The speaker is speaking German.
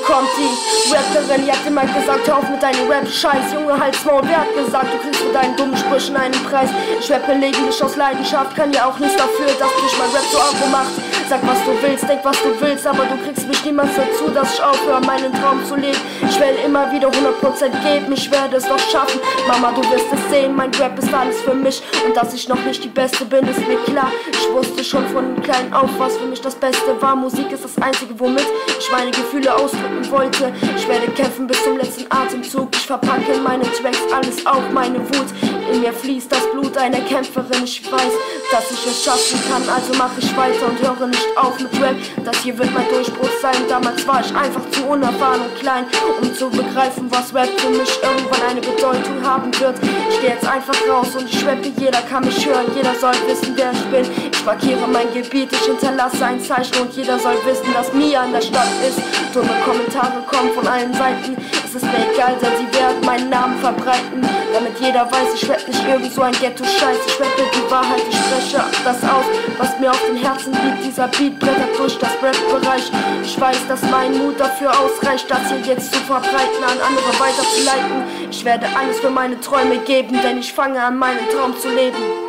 kommt die Rapperin, die hat immer gesagt, hör auf mit deinem Rap-Scheiß. Junge, halt's Maul, wer hat gesagt, du kriegst für deinen dummen Sprüchen einen Preis? Ich rappe lediglich aus Leidenschaft, kann ja auch nichts dafür, dass dich mein Rap so Abo macht. Sag was du willst, denk was du willst, aber du kriegst mich niemals dazu, dass ich aufhöre, meinen Traum zu leben. Ich werde immer wieder 100% geben, ich werde es doch schaffen. Mama, du wirst es sehen, mein Rap ist alles für mich. Und dass ich noch nicht die Beste bin, ist mir klar. Ich wusste schon von klein auf, was für mich das Beste war. Musik ist das Einzige, womit ich meine Gefühle ausdrücken wollte. Ich werde kämpfen bis zum letzten Atemzug. Ich verpacke in meine Tracks alles, auch meine Wut. In mir fließt das Blut einer Kämpferin. Ich weiß, dass ich es schaffen kann, also mache ich weiter und höre nicht auf mit Rap. Das hier wird mein Durchbruch sein. Damals war ich einfach zu unerfahren und klein, um zu begreifen, was Rap für mich irgendwann eine Bedeutung haben wird. Ich gehe jetzt einfach raus und ich rappe, jeder kann mich hören. Jeder soll wissen, wer ich bin. Ich markiere mein Gebiet, ich hinterlasse ein Zeichen und jeder soll wissen, dass Mia in der Stadt ist. Dumme Kommentare kommen von allen Seiten. Es ist mir egal, denn sie werden meinen Namen verbreiten, damit jeder weiß, ich rappe nicht irgend so ein Ghetto-Scheiß. Ich rappe die Wahrheit, ich spreche das aus, was mir auf dem Herzen liegt. Dieser Beat brettert durch das Rap-Bereich. Ich weiß, dass mein Mut dafür ausreicht, das hier jetzt zu verbreiten, an andere weiterzuleiten. Ich werde alles für meine Träume geben, denn ich fange an, meinen Traum zu leben.